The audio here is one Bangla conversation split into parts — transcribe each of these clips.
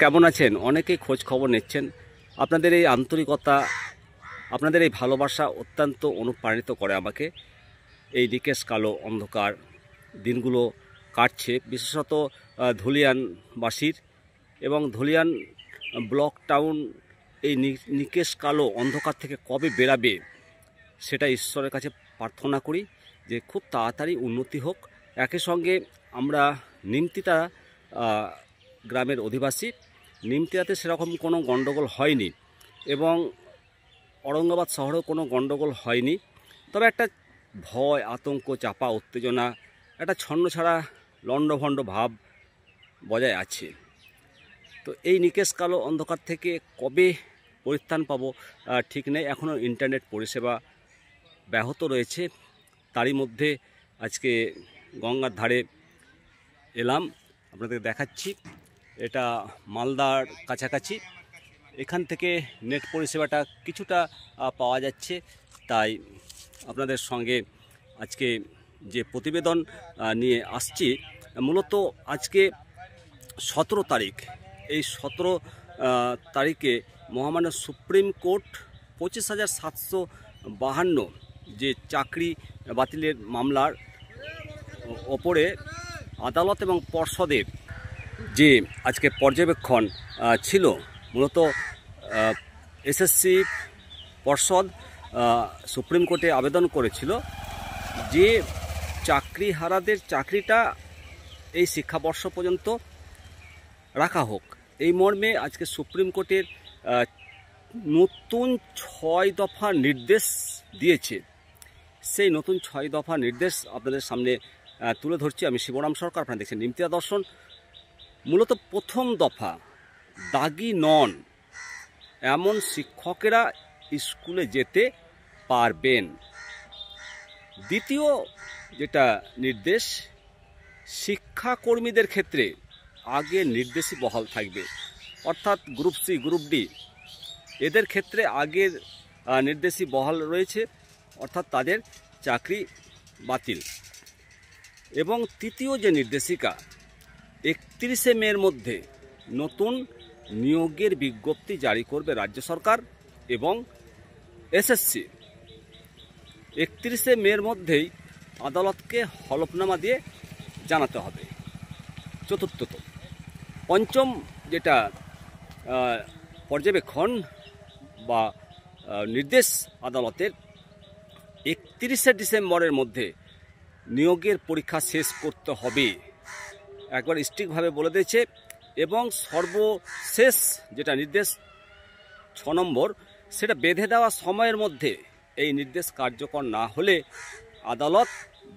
কেমন আছেন? অনেকেই খোঁজ খবর নিচ্ছেন। আপনাদের এই আন্তরিকতা, আপনাদের এই ভালোবাসা অত্যন্ত অনুপ্রাণিত করে আমাকে। এই নিকেশ কালো অন্ধকার দিনগুলো কাটছে, বিশেষত ধুলিয়ানবাসীর এবং ধুলিয়ান ব্লক টাউন এই নিকেশ কালো অন্ধকার থেকে কবে বেরাবে সেটা ঈশ্বরের কাছে প্রার্থনা করি যে খুব তাড়াতাড়ি উন্নতি হোক। একই সঙ্গে আমরা নিমতিতা গ্রামের অধিবাসী। নিমতিতাতে সেরকম কোনো গণ্ডগোল হয়নি এবং ঔরঙ্গাবাদ শহরেও কোনো গণ্ডগোল হয়নি, তবে একটা ভয়, আতঙ্ক, চাপা উত্তেজনা, একটা ছন্নছাড়া লণ্ডভণ্ড ভাব বজায় আছে। তো এই নিকেশ কালো অন্ধকার থেকে কবে পরিত্রাণ পাবো ঠিক নেই। এখনও ইন্টারনেট পরিষেবা ব্যাহত রয়েছে। তারই মধ্যে আজকে গঙ্গার ধারে এলাম, আপনাদের দেখাচ্ছি। এটা মালদার কাছাকাছি। এখান থেকে নেট পরিষেবাটা কিছুটা পাওয়া যাচ্ছে, তাই আপনাদের সঙ্গে আজকে যে প্রতিবেদন নিয়ে আসছি, মূলত আজকে 17 তারিখ। এই 17 তারিখে মহামান্য সুপ্রিম কোর্ট 25,752 যে চাকরি বাতিলের মামলার ওপরে আদালত এবং পর্ষদের যে আজকে পর্যবেক্ষণ ছিল, মূলত এসএসসি পর্ষদ সুপ্রিম কোর্টে আবেদন করেছিল যে চাকরিহারাদের চাকরিটা এই শিক্ষাবর্ষ পর্যন্ত রাখা হোক। এই মর্মে আজকে সুপ্রিম কোর্টের নতুন 6 দফা নির্দেশ দিয়েছে। সেই নতুন 6 দফা নির্দেশ আপনাদের সামনে তুলে ধরছি। আমি শিবরাম সরকার, আপনারা দেখছেন নিমতিতা দর্শন। মূলত প্রথম দফা, দাগি নন এমন শিক্ষকেরা স্কুলে যেতে পারবেন। দ্বিতীয় যেটা নির্দেশ, শিক্ষাকর্মীদের ক্ষেত্রে আগের নির্দেশই বহাল থাকবে, অর্থাৎ গ্রুপ সি, গ্রুপ ডি এদের ক্ষেত্রে আগের নির্দেশই বহাল রয়েছে, অর্থাৎ তাদের চাকরি বাতিল। এবং তৃতীয় যে নির্দেশিকা, 31শে মের মধ্যে নতুন নিয়োগের বিজ্ঞপ্তি জারি করবে রাজ্য সরকার এবং এসএসসি। 31শে মের মধ্যেই আদালতকে হলফনামা দিয়ে জানাতে হবে। চতুর্থত, পঞ্চম যেটা পর্যবেক্ষণ বা নির্দেশ আদালতের, 31শে ডিসেম্বরের মধ্যে নিয়োগের পরীক্ষা শেষ করতে হবে, একবার স্ট্রিক্টভাবে বলে দিয়েছে। এবং সর্বশেষ যেটা নির্দেশ 6 নম্বর, সেটা বেঁধে দেওয়া সময়ের মধ্যে এই নির্দেশ কার্যকর না হলে আদালত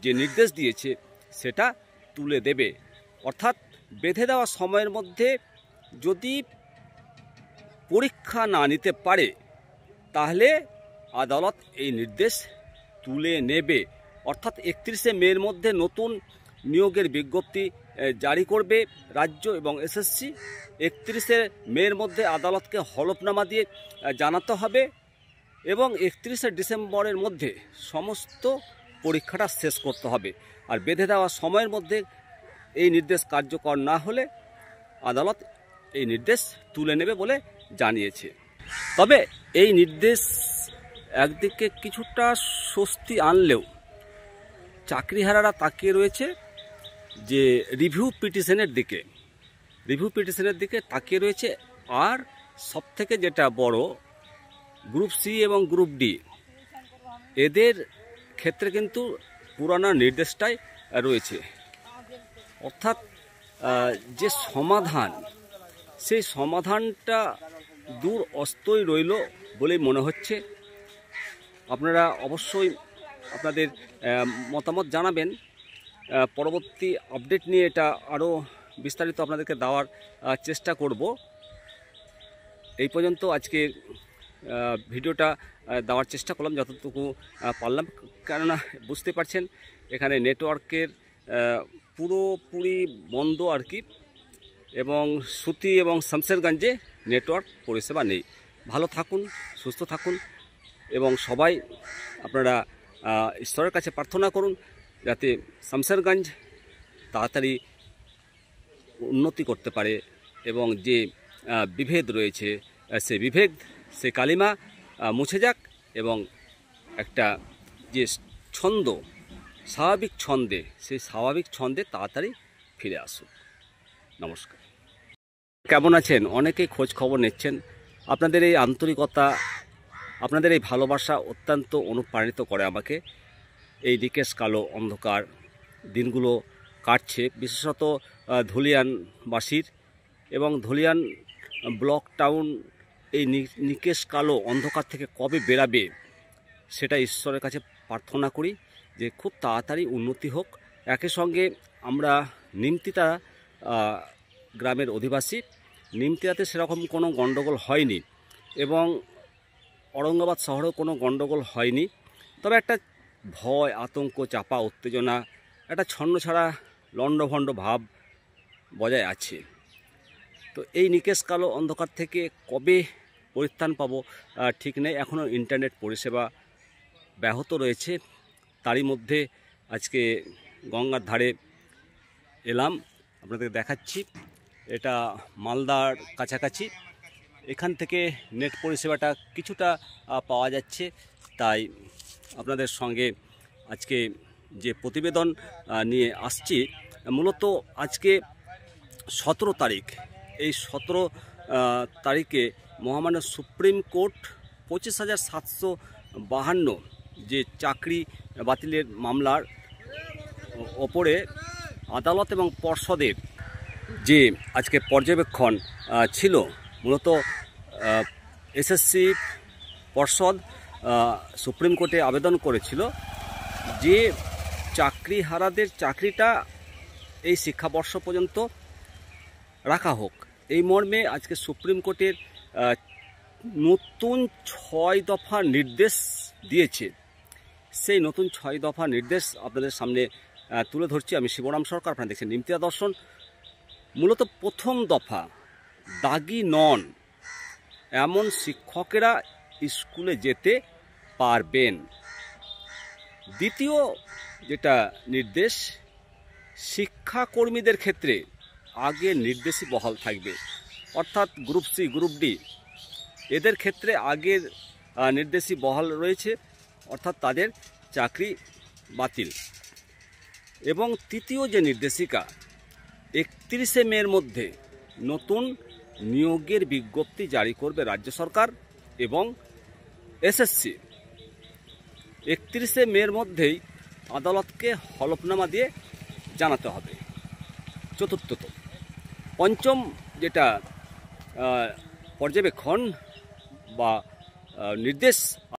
যে নির্দেশ দিয়েছে সেটা তুলে দেবে। অর্থাৎ বেঁধে দেওয়া সময়ের মধ্যে যদি পরীক্ষা না নিতে পারে তাহলে আদালত এই নির্দেশ তুলে নেবে। অর্থাৎ 31শে মের মধ্যে নতুন নিয়োগের বিজ্ঞপ্তি জারি করবে রাজ্য এবং এসএসসি। 31শে মের মধ্যে আদালতকে হলফনামা দিয়ে জানাতে হবে এবং 31শে ডিসেম্বরের মধ্যে সমস্ত পরীক্ষাটা শেষ করতে হবে। আর বেঁধে দেওয়া সময়ের মধ্যে এই নির্দেশ কার্যকর না হলে আদালত এই নির্দেশ তুলে নেবে বলে জানিয়েছে। তবে এই নির্দেশ একদিকে কিছুটা স্বস্তি আনলেও চাকরিহারারা তাকিয়ে রয়েছে যে রিভিউ পিটিশনের দিকে তাকিয়ে রয়েছে। আর সবথেকে যেটা বড়, গ্রুপ সি এবং গ্রুপ ডি এদের ক্ষেত্রে কিন্তু পুরানো নির্দেশটাই রয়েছে। অর্থাৎ যে সমাধান, সেই সমাধানটা দূর অস্তই রইল বলেই মনে হচ্ছে। আপনারা অবশ্যই আপনাদের মতামত জানাবেন। পরবর্তী আপডেট নিয়ে এটা আরও বিস্তারিত আপনাদেরকে দেওয়ার চেষ্টা করব। এই পর্যন্ত আজকে ভিডিওটা দেওয়ার চেষ্টা করলাম যতটুকু পারলাম, কেননা বুঝতে পারছেন এখানে নেটওয়ার্কের পুরোপুরি বন্ধ আর কি, এবং সুতি এবং শামশেরগঞ্জে নেটওয়ার্ক পরিষেবা নেই। ভালো থাকুন, সুস্থ থাকুন এবং সবাই আপনারা ঈশ্বরের কাছে প্রার্থনা করুন যাতে শামশেরগঞ্জ তাড়াতাড়ি উন্নতি করতে পারে এবং যে বিভেদ রয়েছে, সে বিভেদ, সে কালিমা মুছে যাক এবং একটা যে ছন্দ, স্বাভাবিক ছন্দে, সেই স্বাভাবিক ছন্দে তাড়াতাড়ি ফিরে আসুক। নমস্কার। কেমন আছেন? অনেকেই খোঁজ খবর নিচ্ছেন। আপনাদের এই আন্তরিকতা, আপনাদের এই ভালোবাসা অত্যন্ত অনুপ্রাণিত করে আমাকে। এই নিকেশ কালো অন্ধকার দিনগুলো কাটছে, বিশেষত ধুলিয়ানবাসীর এবং ধুলিয়ান ব্লক টাউন এই নিকেশ কালো অন্ধকার থেকে কবে বেরাবে সেটা ঈশ্বরের কাছে প্রার্থনা করি যে খুব তাড়াতাড়ি উন্নতি হোক। একই সঙ্গে আমরা নিমতিতা গ্রামের অধিবাসী, নিমতিতাতে সেরকম কোনো গণ্ডগোল হয়নি এবং ঔরঙ্গাবাদ শহরেও কোনো গণ্ডগোল হয়নি। তবে একটা ভয়, আতঙ্ক, চাপা উত্তেজনা, একটা ছন্নছাড়া লণ্ডভণ্ড ভাব বজায় আছে। তো এই নিকেশ কালো অন্ধকার থেকে কবে পরিত্রাণ পাবো ঠিক নেই। এখনও ইন্টারনেট পরিষেবা ব্যাহত রয়েছে। তারই মধ্যে আজকে গঙ্গার ধারে এলাম, আপনাদের দেখাচ্ছি। এটা মালদার কাছাকাছি। এখান থেকে নেট পরিষেবাটা কিছুটা পাওয়া যাচ্ছে। তাই আপনাদের সঙ্গে আজকে যে প্রতিবেদন নিয়ে আসছি, মূলত আজকে 17 তারিখ, এই 17 তারিখে মহামান্য সুপ্রিম কোর্ট 25,752 যে চাকরি বাতিলের মামলার ওপরে আদালত এবং পর্ষদের যে আজকে পর্যবেক্ষণ ছিল, মূলত এসএসসি পর্ষদ সুপ্রিম কোর্টে আবেদন করেছিল যে চাকরিহারাদের চাকরিটা এই শিক্ষাবর্ষ পর্যন্ত রাখা হোক। এই মর্মে আজকে সুপ্রিম কোর্টের নতুন 6 দফা নির্দেশ দিয়েছে। সেই নতুন 6 দফা নির্দেশ আপনাদের সামনে তুলে ধরছি। আমি শিবরাম সরকার, আপনারা দেখছেন নিমতিতা দর্শন। মূলত প্রথম দফা, দাগি নন এমন শিক্ষকেরা স্কুলে যেতে পারবেন। দ্বিতীয় যেটা নির্দেশ, শিক্ষাকর্মীদের ক্ষেত্রে আগের নির্দেশই বহাল থাকবে, অর্থাৎ গ্রুপ সি, গ্রুপ ডি এদের ক্ষেত্রে আগের নির্দেশই বহাল রয়েছে, অর্থাৎ তাদের চাকরি বাতিল। এবং তৃতীয় যে নির্দেশিকা, 31শে মের মধ্যে নতুন নিয়োগের বিজ্ঞপ্তি জারি করবে রাজ্য সরকার এবং এসএসসি। 31শে মের মধ্যেই আদালতকে হলফনামা দিয়ে জানাতে হবে। চতুর্থত, পঞ্চম যেটা পর্যবেক্ষণ বা নির্দেশ